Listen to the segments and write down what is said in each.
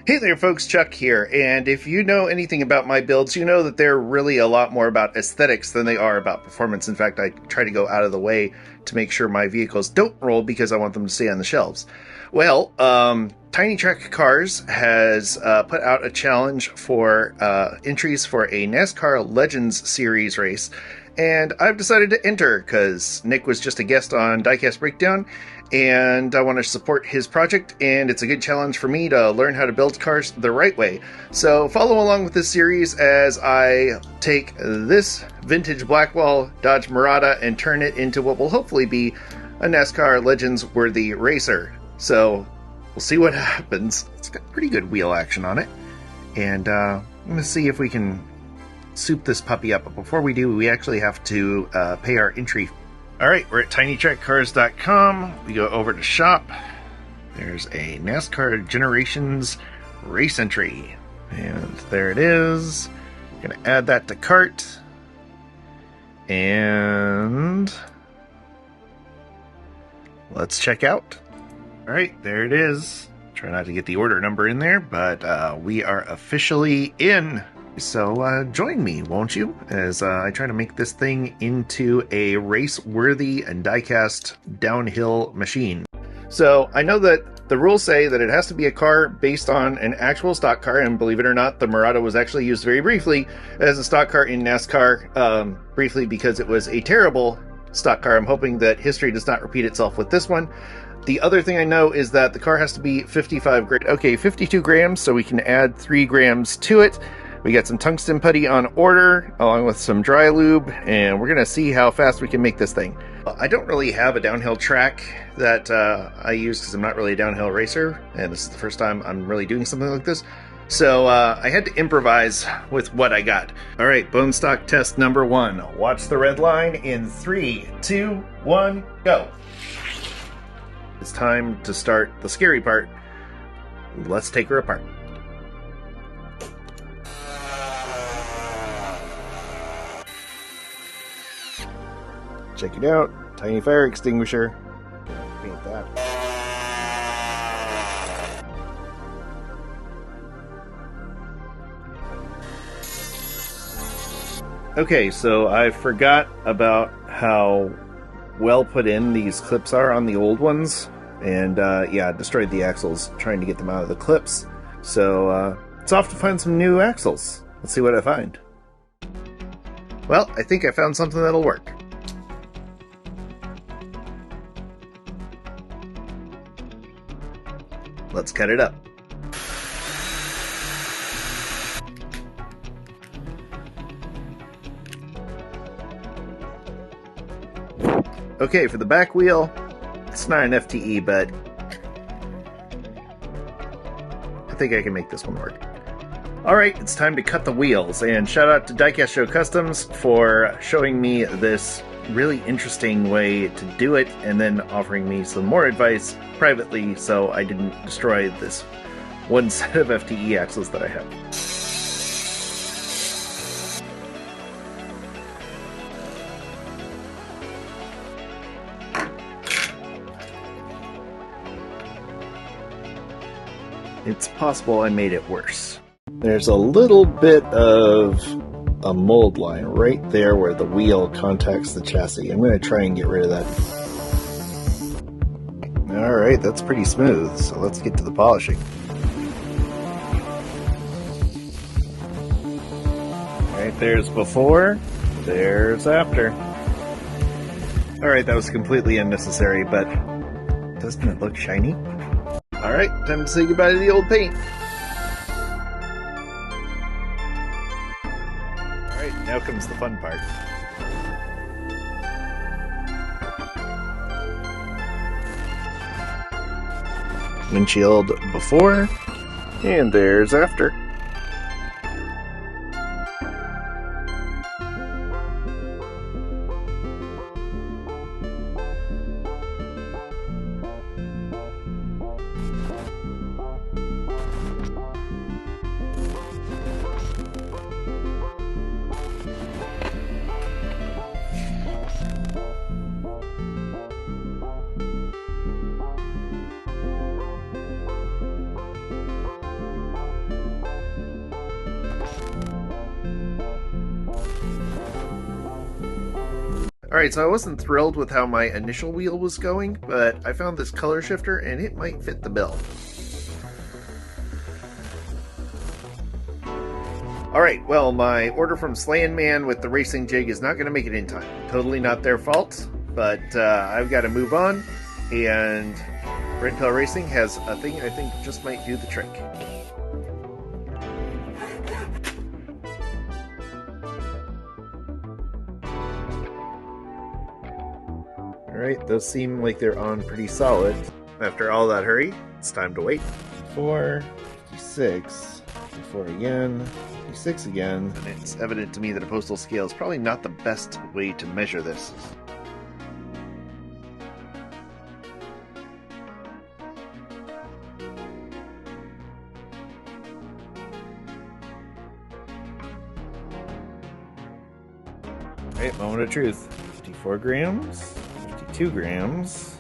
Hey there folks, Chuck here, and if you know anything about my builds, you know that they're really a lot more about aesthetics than they are about performance. In fact, I try to go out of the way to make sure my vehicles don't roll because I want them to stay on the shelves. Well, Tiny Track Cars has put out a challenge for entries for a NASCAR Legends Series race, and I've decided to enter because Nick was just a guest on Diecast Breakdown, and I want to support his project, and it's a good challenge for me to learn how to build cars the right way. So follow along with this series as I take this vintage Blackwall Dodge Murata and turn it into what will hopefully be a NASCAR Legends worthy racer. So we'll see what happens. It's got pretty good wheel action on it, and I'm going to see if we can soup this puppy up. But before we do, we actually have to pay our entry. Alright, we're at tinytrackcars.com. We go over to shop. There's a NASCAR Generations race entry. And there it is. I'm going to add that to cart. And let's check out. Alright, there it is. Try not to get the order number in there, but we are officially in. So join me, won't you, as I try to make this thing into a race-worthy and diecast downhill machine. So I know that the rules say that it has to be a car based on an actual stock car, and believe it or not, the Murata was actually used very briefly as a stock car in NASCAR, briefly because it was a terrible stock car. I'm hoping that history does not repeat itself with this one. The other thing I know is that the car has to be 55 grams. Okay, 52 grams, so we can add 3 grams to it. We got some tungsten putty on order, along with some dry lube, and we're going to see how fast we can make this thing. I don't really have a downhill track that I use because I'm not really a downhill racer, and this is the first time I'm really doing something like this. So I had to improvise with what I got. All right, bone stock test number 1. Watch the red line in 3, 2, 1, go. It's time to start the scary part. Let's take her apart. Check it out, tiny fire extinguisher. Paint that. Okay, so I forgot about how well put in these clips are on the old ones, and yeah, destroyed the axles trying to get them out of the clips. So it's off to find some new axles. Let's see what I find. Well, I think I found something that'll work. Let's cut it up. Okay, for the back wheel, it's not an FTE, but I think I can make this one work. Alright, it's time to cut the wheels, and shout out to Diecast Show Customs for showing me this really interesting way to do it, and then offering me some more advice privately so I didn't destroy this one set of FTE axles that I have. It's possible I made it worse. There's a little bit of a mold line right there where the wheel contacts the chassis. I'm going to try and get rid of that. Alright, that's pretty smooth, so let's get to the polishing. Alright, there's before, there's after. Alright, that was completely unnecessary, but doesn't it look shiny? Alright, time to say goodbye to the old paint. Alright, now comes the fun part. Windshield before, and there's after. Alright, so I wasn't thrilled with how my initial wheel was going, but I found this color shifter and it might fit the bill. Alright, well, my order from Slayin' Man with the racing jig is not going to make it in time. Totally not their fault, but I've got to move on, and Red Pill Racing has a thing I think just might do the trick. Alright, those seem like they're on pretty solid. After all that hurry, it's time to wait. 54, 56, 54 again, 56 again. And it's evident to me that a postal scale is probably not the best way to measure this. Alright, moment of truth. 54 grams. 52 grams,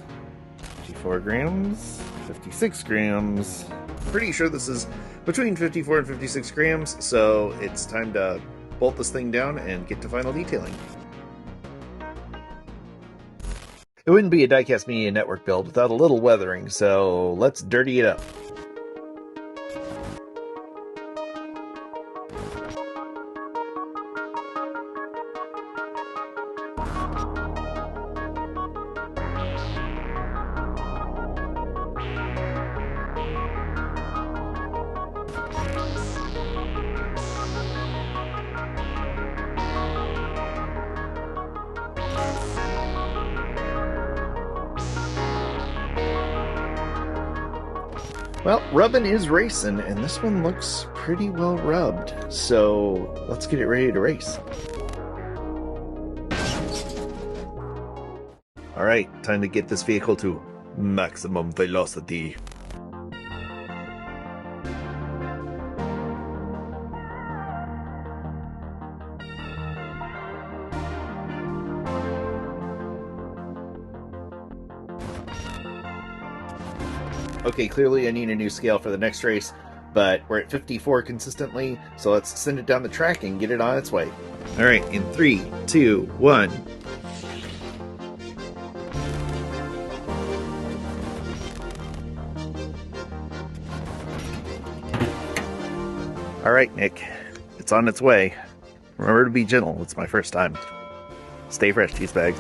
54 grams, 56 grams. Pretty sure this is between 54 and 56 grams, so it's time to bolt this thing down and get to final detailing. It wouldn't be a Diecast Media Network build without a little weathering, so let's dirty it up. Well, rubbing is racing, and this one looks pretty well rubbed, so let's get it ready to race. Alright, time to get this vehicle to maximum velocity. Okay, clearly I need a new scale for the next race, but we're at 54 consistently, so let's send it down the track and get it on its way. Alright, in 3, 2, 1. Alright, Nick. It's on its way. Remember to be gentle, it's my first time. Stay fresh, cheese bags.